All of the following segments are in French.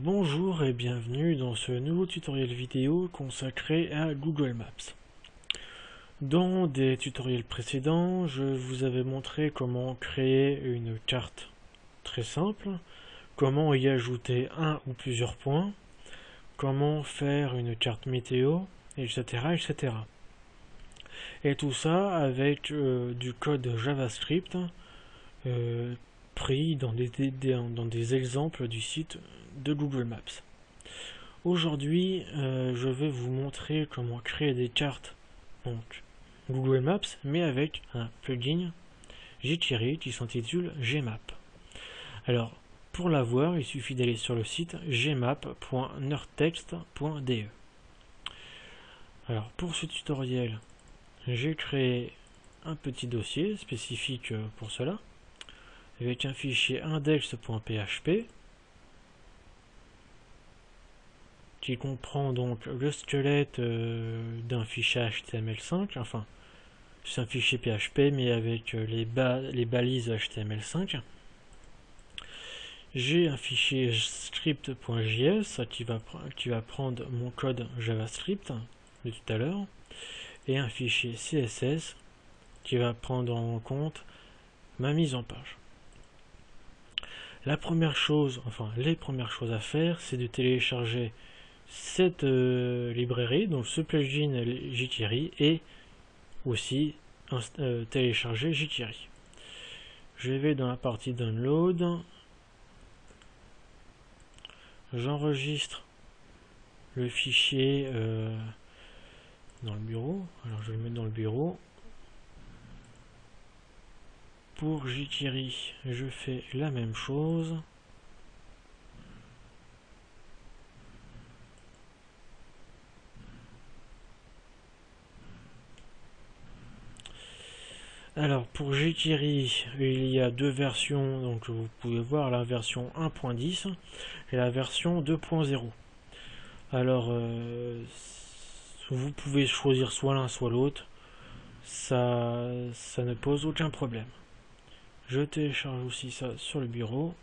Bonjour et bienvenue dans ce nouveau tutoriel vidéo consacré à Google Maps. Dans des tutoriels précédents, je vous avais montré comment créer une carte très simple, comment y ajouter un ou plusieurs points, comment faire une carte météo, etc. etc. Et tout ça avec du code JavaScript pris dans des exemples du site de Google Maps. Aujourd'hui, je vais vous montrer comment créer des cartes donc Google Maps, mais avec un plugin Jittery qui s'intitule Gmap. Alors, pour l'avoir, il suffit d'aller sur le site gmap.nerdtext.de. Alors, pour ce tutoriel, j'ai créé un petit dossier spécifique pour cela, avec un fichier index.php qui comprend donc le squelette d'un fichier HTML5, enfin c'est un fichier PHP mais avec les balises HTML5. J'ai un fichier script.js qui va prendre mon code JavaScript de tout à l'heure, et un fichier CSS qui va prendre en compte ma mise en page. Les premières choses à faire, c'est de télécharger cette librairie, donc ce plugin Jittery, et aussi télécharger Jittery. Je vais dans la partie download, j'enregistre le fichier dans le bureau. Alors je vais le mettre dans le bureau. Pour Jittery, je fais la même chose. Alors pour Jittery, il y a deux versions, donc vous pouvez voir la version 1.10 et la version 2.0. Alors vous pouvez choisir soit l'un soit l'autre, ça ne pose aucun problème. Je télécharge aussi ça sur le bureau.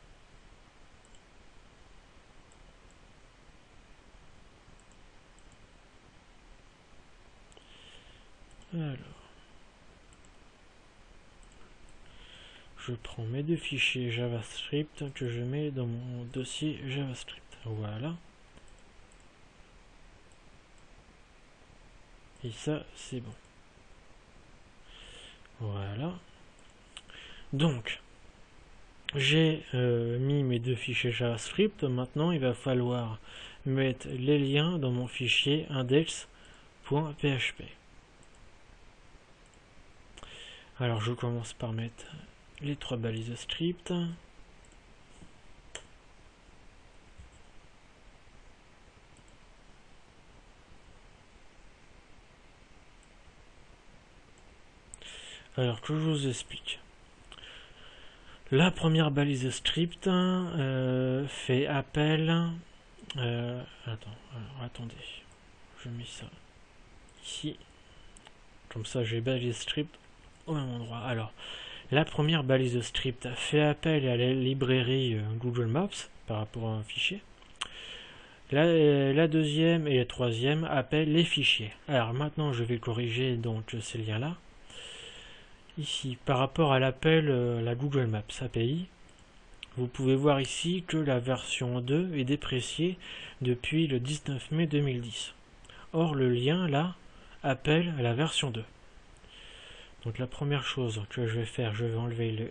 Alors, je prends mes deux fichiers JavaScript que je mets dans mon dossier JavaScript. Voilà. Et ça, c'est bon. Voilà. Donc, j'ai mis mes deux fichiers JavaScript. Maintenant, il va falloir mettre les liens dans mon fichier index.php. Alors, je commence par mettre les trois balises script. Alors que je vous explique. La première balise script fait appel. Attendez. Je mets ça ici. Comme ça, j'ai balise script au même endroit. Alors, la première balise script fait appel à la librairie Google Maps par rapport à un fichier. La deuxième et la troisième appellent les fichiers. Alors maintenant, je vais corriger donc ces liens-là. Ici, par rapport à l'appel la Google Maps API, vous pouvez voir ici que la version 2 est dépréciée depuis le 19 mai 2010. Or, le lien là appelle à la version 2. Donc la première chose que je vais faire, je vais enlever le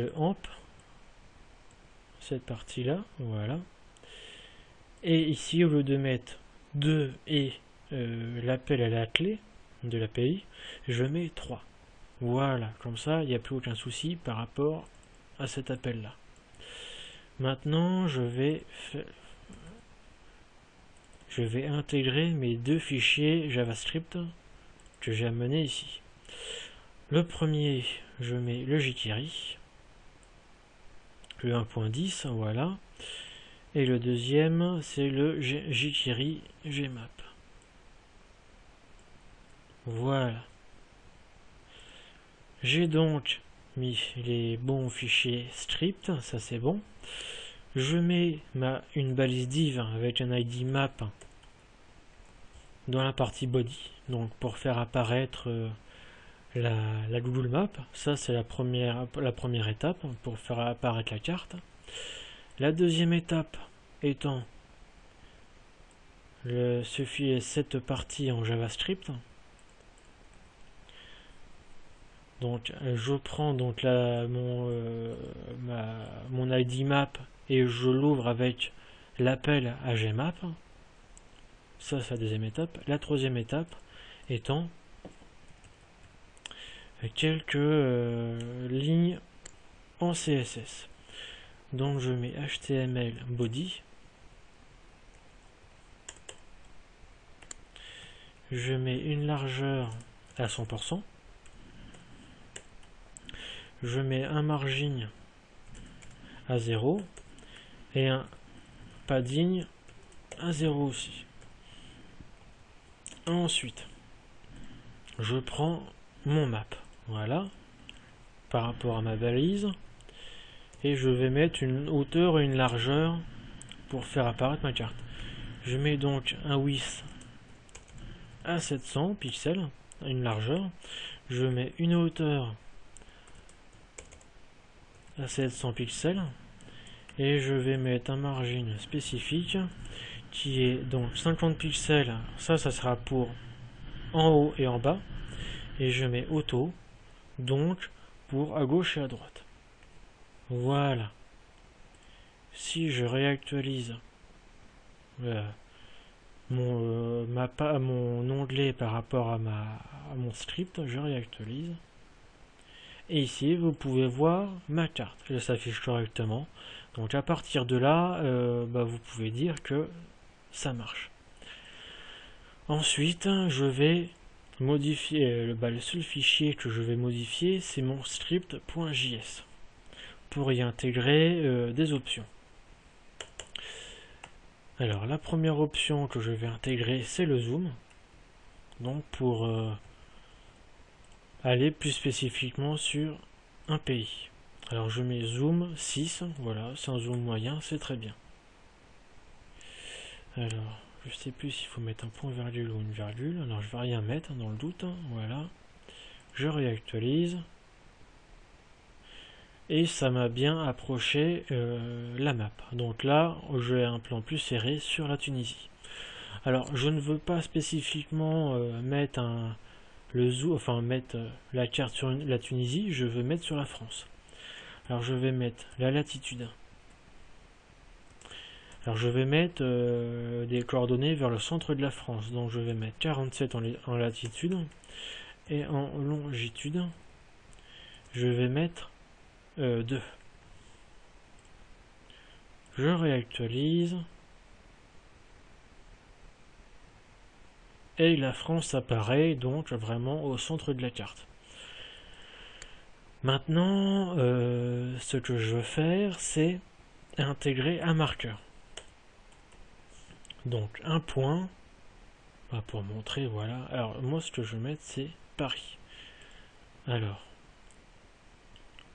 AMP, cette partie-là, voilà. Et ici, au lieu de mettre 2 et l'appel à la clé de l'API, je mets 3. Voilà, comme ça, il n'y a plus aucun souci par rapport à cet appel-là. Maintenant, je vais intégrer mes deux fichiers JavaScript que j'ai amené ici. Le premier, je mets le Jittery, le 1.10, voilà. Et le deuxième, c'est le Jittery Gmap. Voilà. J'ai donc mis les bons fichiers script, ça c'est bon. Je mets une balise div avec un ID map dans la partie body, donc pour faire apparaître la Google Map. Ça c'est la première étape pour faire apparaître la carte. La deuxième étape étant cette partie en JavaScript. Donc je prends donc mon ID map et je l'ouvre avec l'appel à Gmap. Ça c'est la deuxième étape. La troisième étape étant quelques lignes en CSS. Donc je mets HTML body. Je mets une largeur à 100%. Je mets un margin à 0 et un padding à 0 aussi. Ensuite, je prends mon map, voilà, par rapport à ma balise, et je vais mettre une hauteur et une largeur pour faire apparaître ma carte. Je mets donc un width à 700 pixels, une largeur. Je mets une hauteur à 700 pixels et je vais mettre un margin spécifique qui est donc 50 pixels. Ça sera pour en haut et en bas, et je mets auto donc pour à gauche et à droite. Voilà. Si je réactualise mon onglet par rapport à mon script, je réactualise. Et ici, vous pouvez voir ma carte. Elle s'affiche correctement. Donc à partir de là, vous pouvez dire que ça marche. Ensuite, je vais modifier. Le seul fichier que je vais modifier, c'est mon script.js pour y intégrer des options. Alors la première option que je vais intégrer, c'est le zoom. Donc pour aller plus spécifiquement sur un pays. Alors je mets zoom 6, voilà, c'est un zoom moyen, c'est très bien. Alors, je sais plus s'il faut mettre un point virgule ou une virgule, alors je vais rien mettre dans le doute, voilà. Je réactualise. Et ça m'a bien approché la map. Donc là, j'ai un plan plus serré sur la Tunisie. Alors, je ne veux pas spécifiquement mettre mettre la carte sur la Tunisie, je veux mettre sur la France. Alors je vais mettre la latitude. Alors je vais mettre des coordonnées vers le centre de la France. Donc je vais mettre 47 en latitude et en longitude, je vais mettre 2. Je réactualise. Et la France apparaît donc vraiment au centre de la carte. Maintenant, ce que je veux faire, c'est intégrer un marqueur. Donc un point, pour montrer, voilà. Alors moi ce que je vais mettre, c'est Paris. Alors,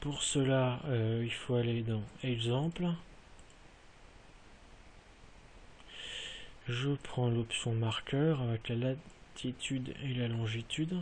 pour cela, il faut aller dans Exemple. Je prends l'option marqueur avec la latitude et la longitude.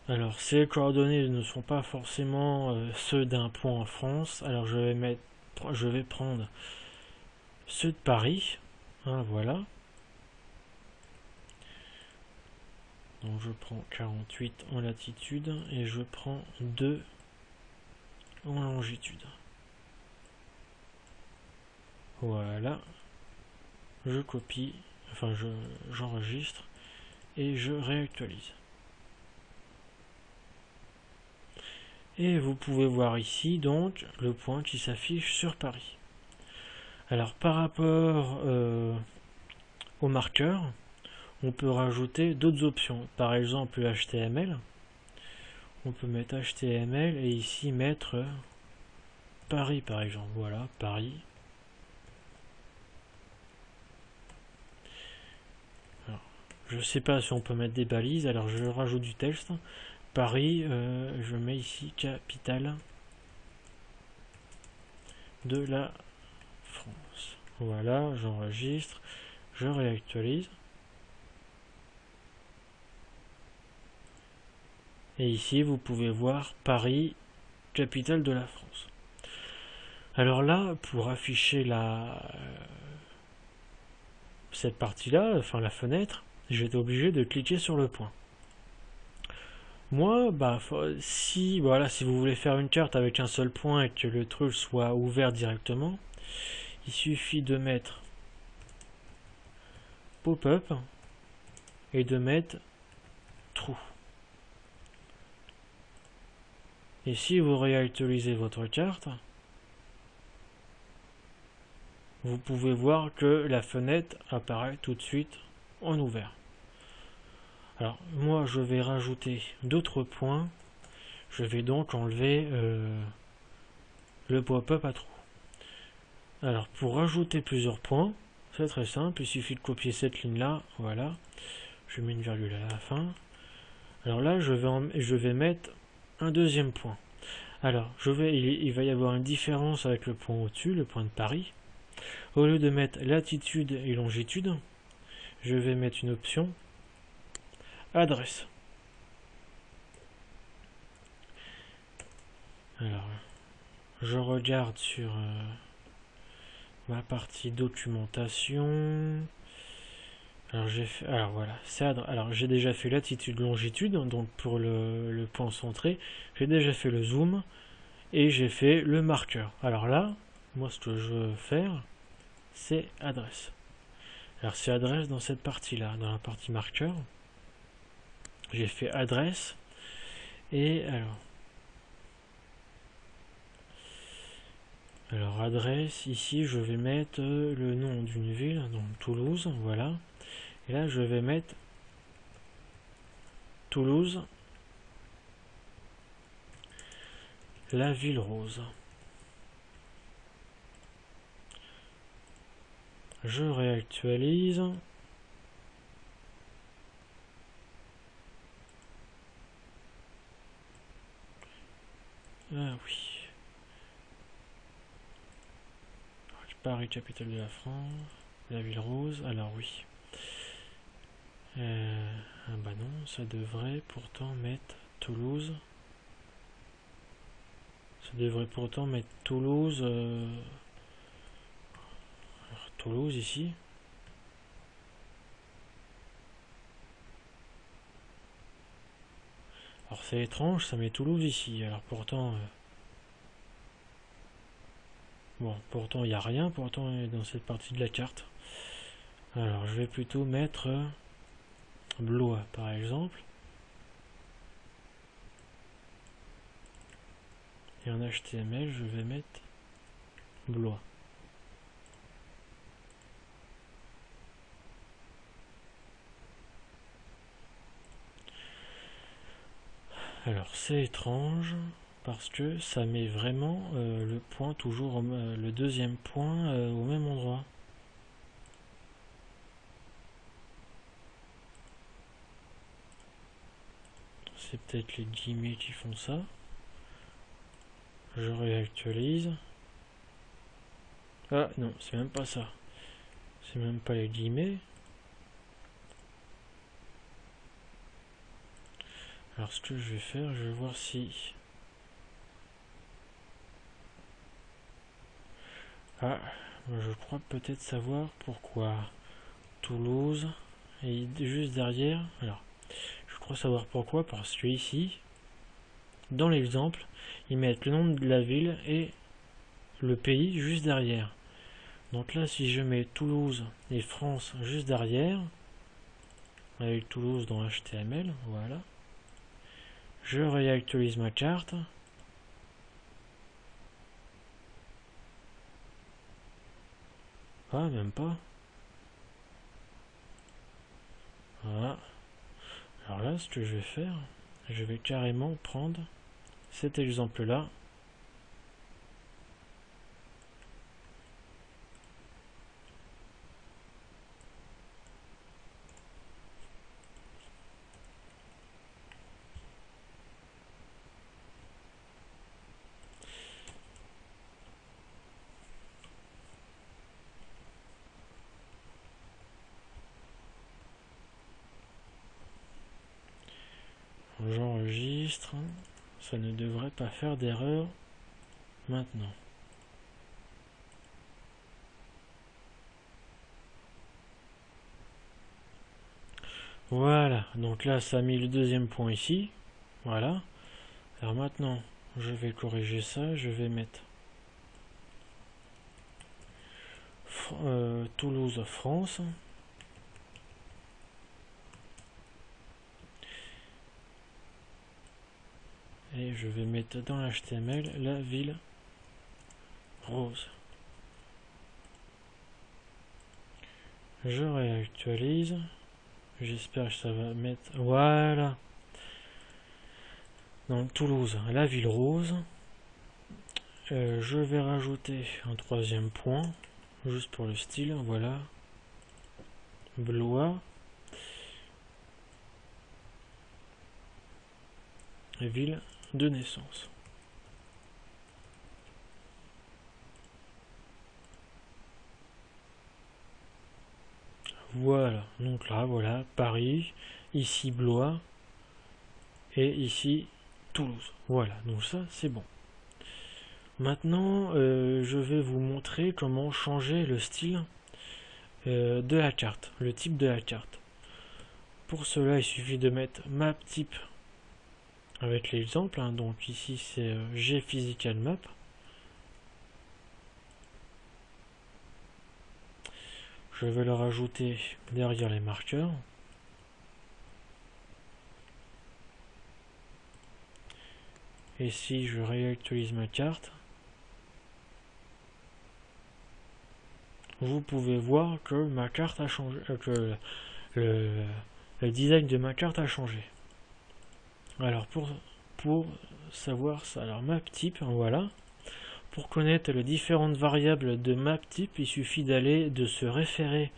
Alors ces coordonnées ne sont pas forcément ceux d'un point en France. Alors je vais prendre ceux de Paris. Hein, voilà. Donc je prends 48 en latitude et je prends 2 en longitude. Voilà. Je copie, enfin j'enregistre et je réactualise. Et vous pouvez voir ici donc le point qui s'affiche sur Paris. Alors par rapport au marqueur, on peut rajouter d'autres options. Par exemple le HTML. On peut mettre HTML et ici mettre Paris par exemple. Voilà, Paris. je sais pas si on peut mettre des balises, alors je rajoute du texte. Paris, je mets ici capitale de la France. Voilà, j'enregistre, je réactualise. Et ici, vous pouvez voir Paris, capitale de la France. Alors là, pour afficher cette partie-là, enfin la fenêtre, j'étais obligé de cliquer sur le point. Moi, si vous voulez faire une carte avec un seul point et que le truc soit ouvert directement, il suffit de mettre pop-up et de mettre trou. Et si vous réactualisez votre carte, vous pouvez voir que la fenêtre apparaît tout de suite en ouvert. Alors moi je vais rajouter d'autres points. Je vais donc enlever le pop-up à trou. Alors pour rajouter plusieurs points, c'est très simple, il suffit de copier cette ligne là, voilà. Je mets une virgule à la fin. Alors là je vais mettre un deuxième point. Alors il va y avoir une différence avec le point au-dessus, le point de Paris. Au lieu de mettre latitude et longitude, je vais mettre une option adresse. Alors, je regarde sur ma partie documentation. Alors voilà, alors j'ai déjà fait latitude, longitude, donc pour le point centré, j'ai déjà fait le zoom et j'ai fait le marqueur. Alors là, moi ce que je veux faire, c'est adresse. Alors c'est adresse dans cette partie-là, dans la partie marqueur. J'ai fait adresse et alors adresse, ici je vais mettre le nom d'une ville, donc Toulouse, voilà. Et là je vais mettre Toulouse, la ville rose. Je réactualise. Ah oui. Paris, capitale de la France. La ville rose. Alors oui. Ah bah non, ça devrait pourtant mettre Toulouse. Ça devrait pourtant mettre Toulouse. Toulouse ici. Alors c'est étrange, ça met Toulouse ici. Alors pourtant... bon, pourtant il n'y a rien, pourtant dans cette partie de la carte. Alors je vais plutôt mettre Blois par exemple. Et en HTML je vais mettre Blois. Alors c'est étrange parce que ça met vraiment le point toujours le deuxième point au même endroit. C'est peut-être les guillemets qui font ça. Je réactualise. Ah non, c'est même pas ça. C'est même pas les guillemets. Alors ce que je vais faire, je vais voir si... Ah, je crois peut-être savoir pourquoi Toulouse est juste derrière. Alors, je crois savoir pourquoi, parce que ici, dans l'exemple, ils mettent le nom de la ville et le pays juste derrière. Donc là, si je mets Toulouse et France juste derrière, avec Toulouse dans HTML, voilà. Je réactualise ma carte. Ah, même pas. Voilà. Alors là, ce que je vais faire, je vais carrément prendre cet exemple-là. ça ne devrait pas faire d'erreur maintenant. Voilà, donc là ça a mis le deuxième point ici. Voilà. Alors maintenant, je vais corriger ça, je vais mettre Toulouse, France. Et je vais mettre dans l'HTML la ville rose. Je réactualise. J'espère que ça va mettre... Voilà. Donc Toulouse, la ville rose. Je vais rajouter un troisième point, juste pour le style. Voilà. Blois. Ville de naissance. Voilà, donc là, voilà, Paris, ici Blois, et ici Toulouse. Voilà, donc ça, c'est bon. Maintenant, je vais vous montrer comment changer le style de la carte, le type de la carte. Pour cela, il suffit de mettre map type avec l'exemple, hein. Donc ici, c'est gPhysicalMap. Je vais le rajouter derrière les marqueurs. Et si je réactualise ma carte, vous pouvez voir que ma carte a changé, que le design de ma carte a changé. Alors pour savoir ça, alors map type, voilà. Pour connaître les différentes variables de map type, il suffit de se référer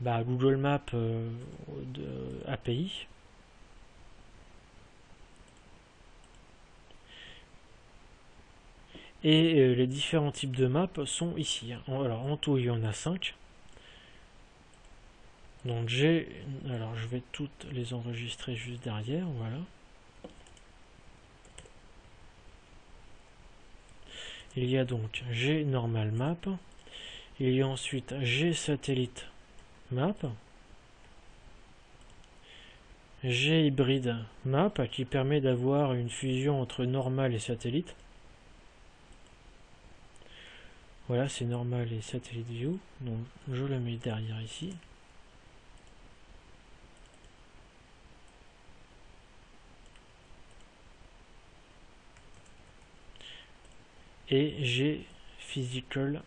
à Google Maps API. Et les différents types de maps sont ici. Alors en tout il y en a 5. Donc alors je vais toutes les enregistrer juste derrière, voilà. Il y a donc gNormalMap, il y a ensuite gSatelliteMap, gHybridMap qui permet d'avoir une fusion entre normal et satellite. Voilà, c'est normal et satellite view, donc je le mets derrière ici. Et gPhysicalMap.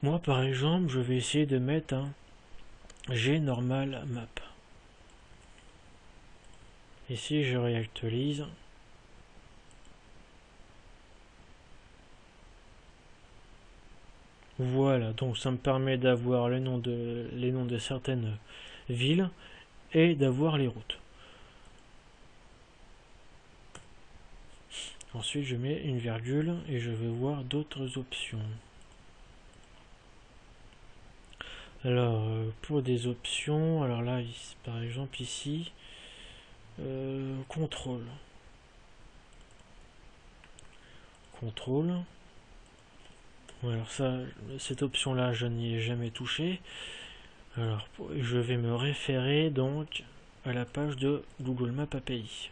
Moi par exemple, je vais essayer de mettre un gNormalMap. Ici je réactualise. Voilà, donc ça me permet d'avoir les noms de certaines villes et d'avoir les routes. Ensuite, je mets une virgule et je vais voir d'autres options. Alors, pour des options, alors là, par exemple ici, contrôle. Contrôle. Alors ça, cette option-là, je n'y ai jamais touché. Alors, je vais me référer donc à la page de Google Maps API.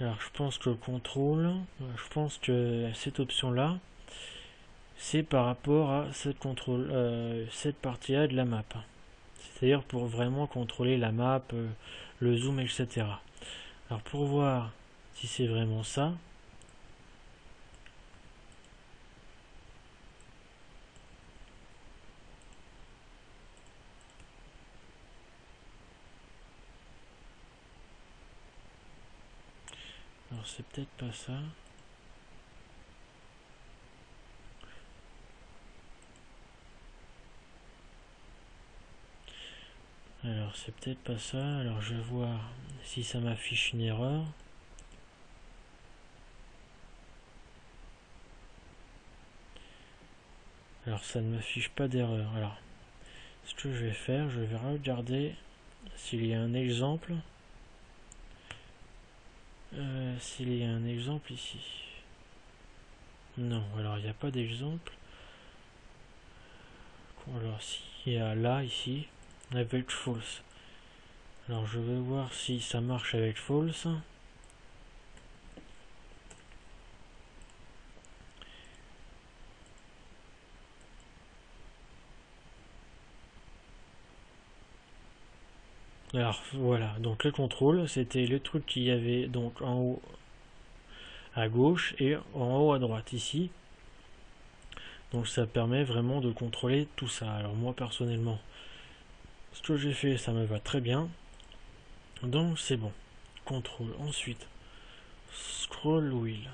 Alors je pense que contrôle, je pense que cette option-là, c'est par rapport à cette partie-là de la map. C'est-à-dire pour vraiment contrôler la map, le zoom, etc. Alors pour voir si c'est vraiment ça, c'est peut-être pas ça. Alors c'est peut-être pas ça. Alors je vais voir si ça m'affiche une erreur. Alors ça ne m'affiche pas d'erreur. Alors ce que je vais faire, je vais regarder s'il y a un exemple. S'il y a un exemple ici. Non, alors il n'y a pas d'exemple. Alors s'il y a là, ici, avec false. Alors je vais voir si ça marche avec false. Alors voilà, donc le contrôle, c'était le truc qu'il y avait donc en haut à gauche et en haut à droite ici. Donc ça permet vraiment de contrôler tout ça. Alors moi personnellement, ce que j'ai fait, ça me va très bien. Donc c'est bon. Contrôle. Ensuite, scroll wheel.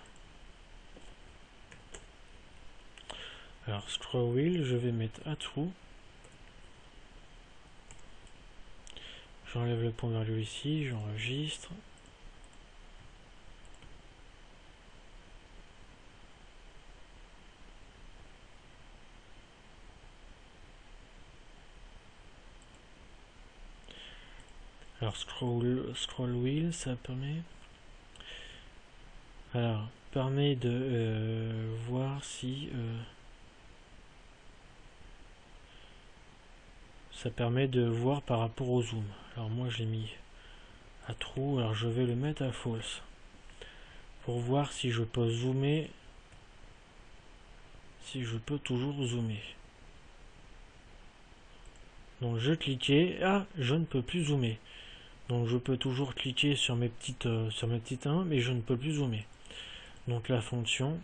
Alors scroll wheel, je vais mettre à true. J'enlève le point virgule ici, j'enregistre. Alors scroll wheel, ça permet. Alors permet de voir si ça permet de voir par rapport au zoom. Alors moi je l'ai mis à true, alors je vais le mettre à false pour voir si je peux zoomer, si je peux toujours zoomer. Donc je cliquais, ah je ne peux plus zoomer. Donc je peux toujours cliquer sur mes petites 1 mais je ne peux plus zoomer. Donc la fonction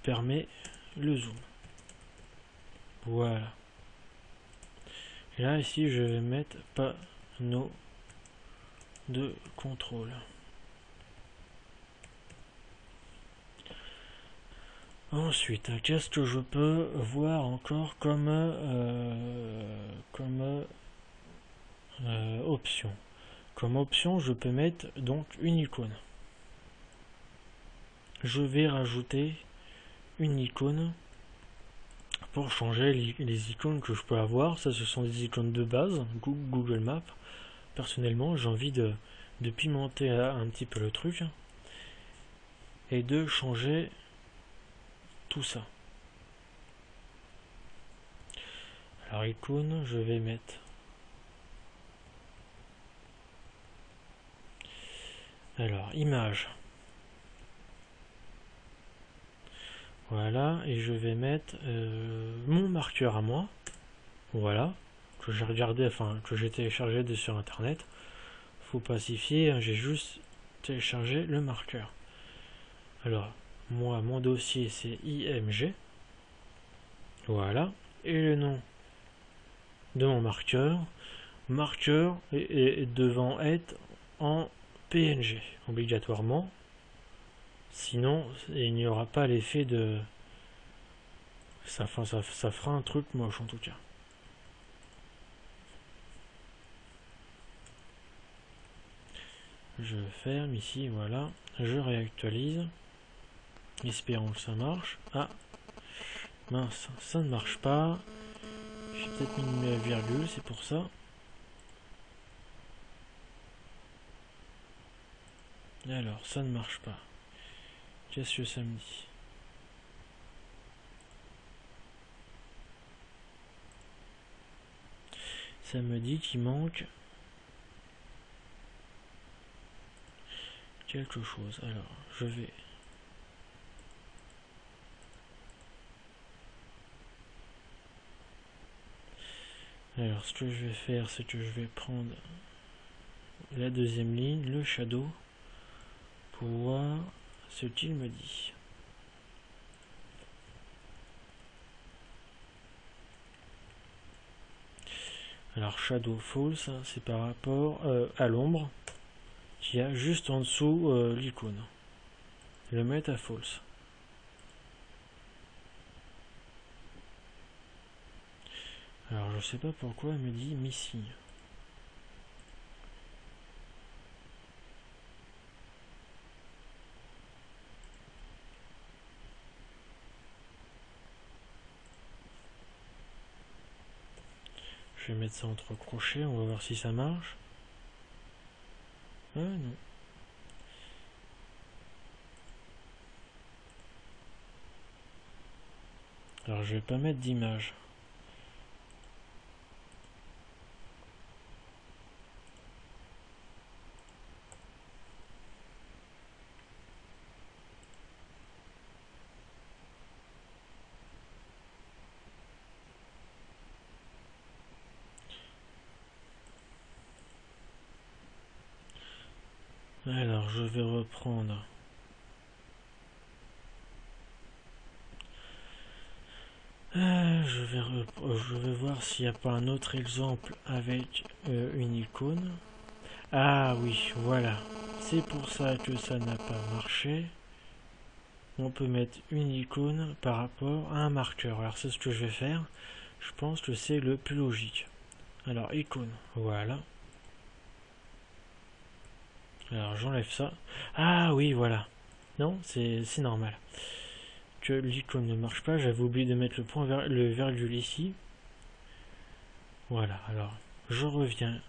permet le zoom. Voilà. Et là ici je vais mettre panneau de contrôle. Ensuite, qu'est-ce que je peux voir encore comme option? Comme option, je peux mettre donc une icône. Je vais rajouter une icône pour changer les icônes que je peux avoir. Ça, ce sont des icônes de base, Google Maps. Personnellement, j'ai envie de pimenter un petit peu le truc et de changer tout ça. Alors icône, je vais mettre alors image. Voilà, et je vais mettre mon marqueur à moi. Voilà, que j'ai regardé, enfin que j'ai téléchargé sur internet. Faut pacifier, j'ai juste téléchargé le marqueur. Alors, moi, mon dossier c'est IMG. Voilà, et le nom de mon marqueur. Marqueur et devant être en PNG, obligatoirement. Sinon, il n'y aura pas l'effet de... Ça fera un truc moche en tout cas. Je ferme ici, voilà. Je réactualise. Espérons que ça marche. Ah, mince, ça ne marche pas. J'ai peut-être mis une virgule, c'est pour ça. Alors, ça ne marche pas. Qu'est-ce que ça me dit? Ça me dit qu'il manque quelque chose. Alors, je vais... Alors, ce que je vais faire, c'est que je vais prendre la deuxième ligne, le shadow, pour voir ce qu'il me dit. Alors shadow false, c'est par rapport à l'ombre qu'il y a juste en dessous l'icône. Le mettre à false. Alors je sais pas pourquoi elle me dit missing. Je vais mettre ça entre crochets, on va voir si ça marche. Ah non. Alors je vais pas mettre d'image. Alors je vais reprendre. Je vais voir s'il n'y a pas un autre exemple avec une icône. Ah oui, voilà. C'est pour ça que ça n'a pas marché. On peut mettre une icône par rapport à un marqueur. Alors c'est ce que je vais faire. Je pense que c'est le plus logique. Alors icône, voilà. Alors j'enlève ça. Ah oui, voilà. Non, c'est normal. Que l'icône ne marche pas, j'avais oublié de mettre le virgule ici. Voilà, alors je reviens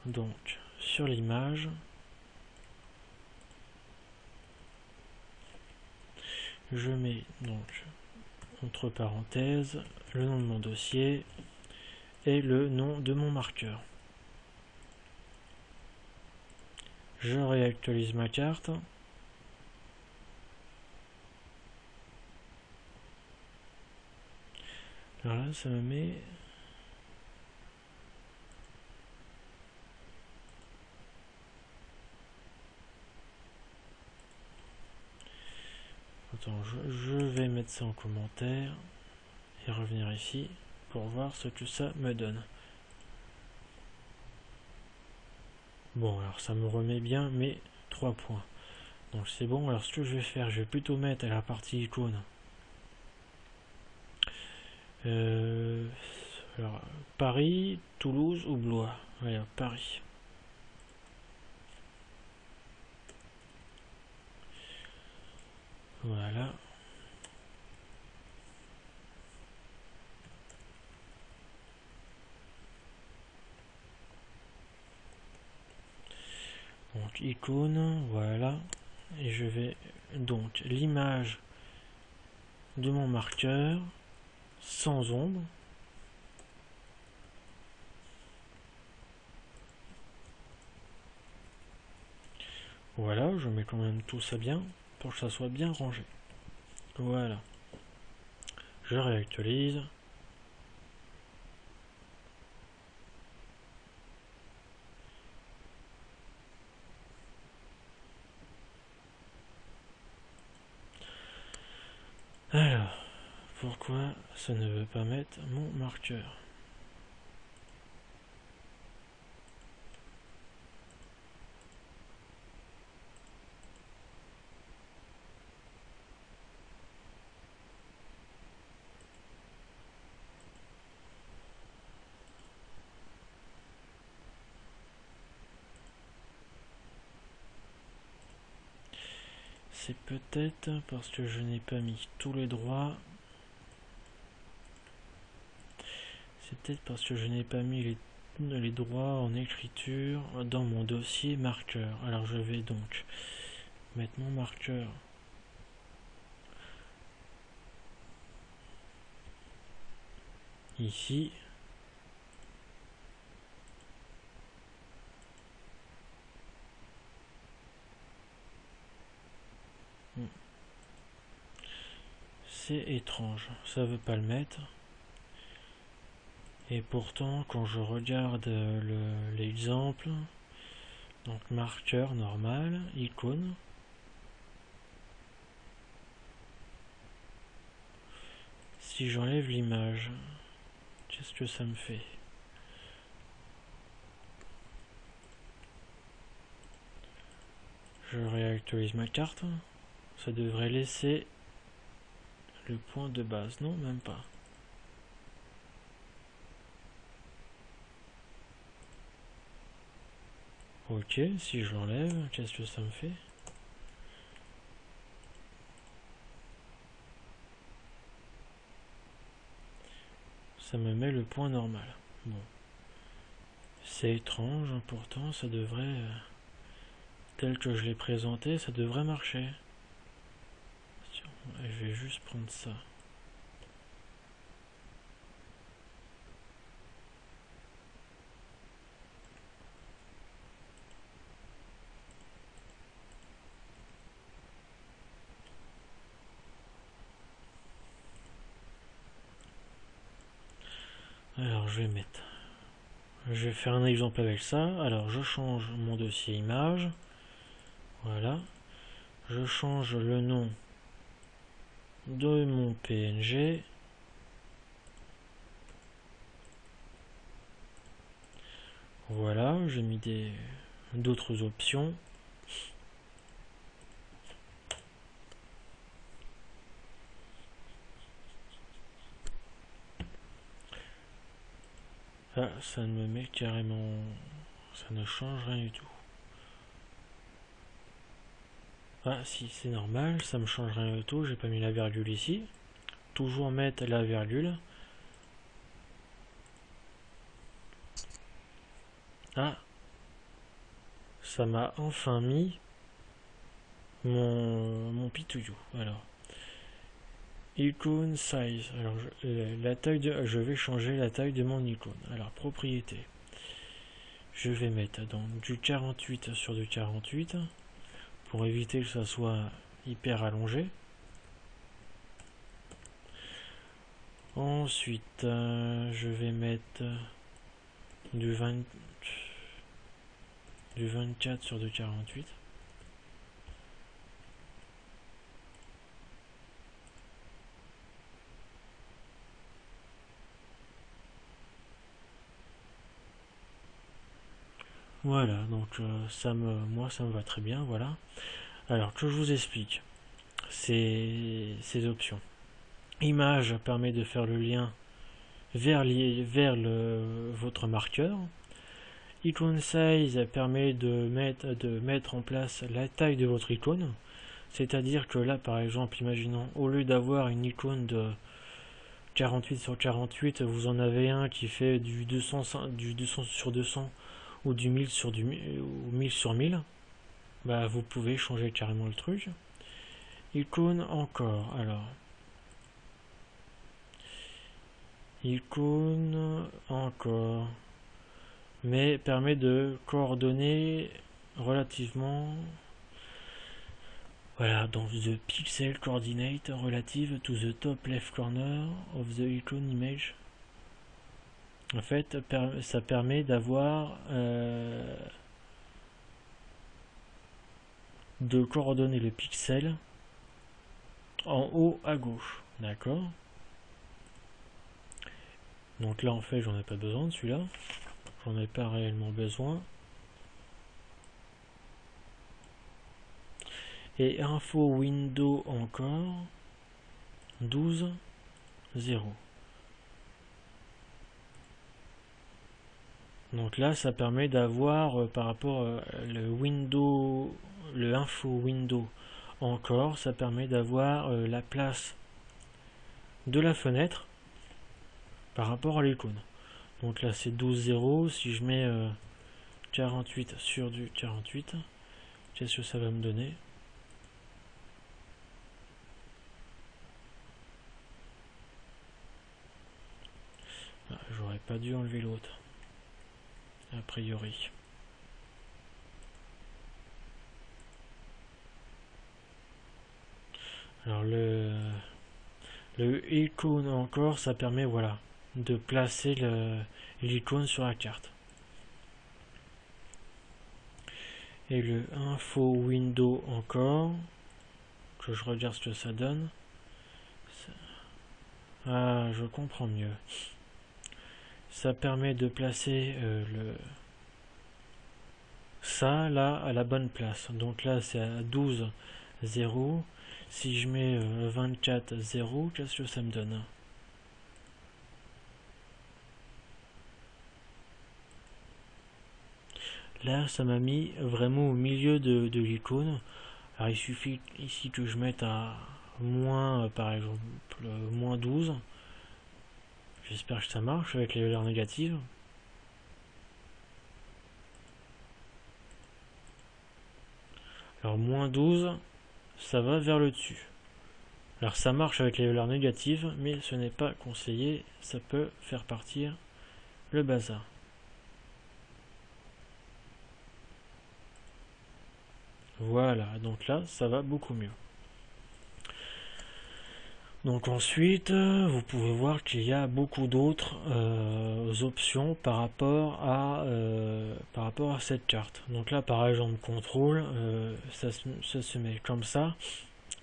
donc sur l'image. Je mets donc entre parenthèses le nom de mon dossier et le nom de mon marqueur. Je réactualise ma carte. Alors là, ça me met... Attends, je vais mettre ça en commentaire et revenir ici pour voir ce que ça me donne. Bon, alors ça me remet bien mes 3 points. Donc c'est bon, alors ce que je vais faire, je vais plutôt mettre à la partie icône. Alors, Paris, Toulouse ou Blois? Voilà, Paris. Voilà. Donc icône, voilà. Et je vais donc l'image de mon marqueur sans ombre. Voilà, je mets quand même tout ça bien pour que ça soit bien rangé. Voilà. Je réactualise. Alors, pourquoi ça ne veut pas mettre mon marqueur? C'est peut-être parce que je n'ai pas mis tous les droits. C'est peut-être parce que je n'ai pas mis les droits en écriture dans mon dossier marqueur. Alors je vais donc mettre mon marqueur ici. C'est étrange, ça veut pas le mettre. Et pourtant, quand je regarde l'exemple, donc marqueur normal, icône, si j'enlève l'image, qu'est-ce que ça me fait? Je réactualise ma carte. Ça devrait laisser le point de base. Non, même pas. Ok, si je l'enlève, qu'est-ce que ça me fait? Ça me met le point normal. Bon. C'est étrange, pourtant ça devrait... tel que je l'ai présenté, ça devrait marcher. Je vais juste prendre ça. Alors je vais faire un exemple avec ça. Alors je change mon dossier image. Voilà. Je change le nom de mon PNG. Voilà, j'ai mis d'autres options. Ah, ça ne me met carrément... ça ne change rien du tout. Ah si, c'est normal, ça me change rien du tout, j'ai pas mis la virgule ici. Toujours mettre la virgule. Ah, ça m'a enfin mis mon pitouillou. Alors, icône size. Alors, je vais changer la taille de mon icône. Alors, propriété. Je vais mettre donc du 48 sur du 48 pour éviter que ça soit hyper allongé. Ensuite, je vais mettre du 24 sur du 48. Voilà, donc moi ça me va très bien, voilà. Alors que je vous explique ces options. Image permet de faire le lien vers votre marqueur. Icon size permet de mettre en place la taille de votre icône. C'est-à-dire que là, par exemple, imaginons, au lieu d'avoir une icône de 48 sur 48, vous en avez un qui fait du 200 sur 200 ou du 1000 sur 1000. Bah, vous pouvez changer carrément le truc. Icône encore, alors. Icône encore. Mais permet de coordonner relativement... Voilà, dans the pixel coordinate relative to the top left corner of the icon image. En fait, ça permet d'avoir... de coordonner le pixel en haut à gauche. D'accord? Donc là, en fait, j'en ai pas besoin de celui-là. J'en ai pas réellement besoin. Et info window encore 12 0. Donc là, ça permet d'avoir par rapport le info window encore, ça permet d'avoir la place de la fenêtre par rapport à l'icône. Donc là, c'est 12 0. Si je mets 48 sur du 48, qu'est-ce que ça va me donner? Ah, j'aurais pas dû enlever l'autre, a priori. Alors le icône encore, ça permet voilà de placer l'icône sur la carte. Et le info window encore, que je regarde ce que ça donne. Ah, je comprends mieux. Ça permet de placer ça là à la bonne place. Donc là c'est à 12, 0. Si je mets 24, 0, qu'est-ce que ça me donne? Là, ça m'a mis vraiment au milieu de l'icône. Alors, il suffit ici que je mette à moins, par exemple, moins 12. J'espère que ça marche avec les valeurs négatives. Alors, moins 12, ça va vers le dessus. Alors, ça marche avec les valeurs négatives, mais ce n'est pas conseillé. Ça peut faire partir le bazar. Voilà, donc là, ça va beaucoup mieux. Donc ensuite, vous pouvez voir qu'il y a beaucoup d'autres options par rapport à cette carte. Donc là, par exemple, contrôle, ça se met comme ça.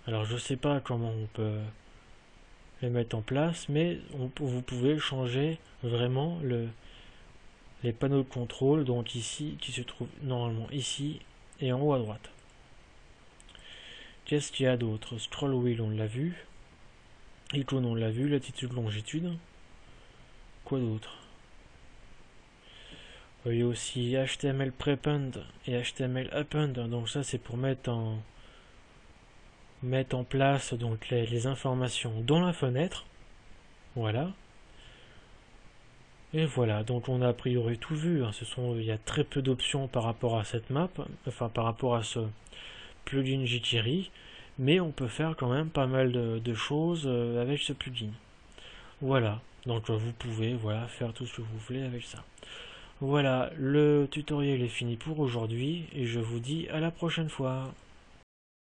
Alors je sais pas comment on peut les mettre en place, mais vous pouvez changer vraiment les panneaux de contrôle, donc ici, qui se trouve normalement ici et en haut à droite. Qu'est-ce qu'il y a d'autre? Scroll wheel, on l'a vu. Icône, on l'a vu. Latitude, longitude. Quoi d'autre? Il y a aussi HTML prepend et HTML append. Donc ça, c'est pour mettre en place donc les informations dans la fenêtre. Voilà. Et voilà, donc on a a priori tout vu. Il y a très peu d'options par rapport à cette map, enfin par rapport à ce plugin jQuery, mais on peut faire quand même pas mal de choses avec ce plugin. Voilà, donc vous pouvez faire tout ce que vous voulez avec ça. Voilà, le tutoriel est fini pour aujourd'hui et je vous dis à la prochaine fois.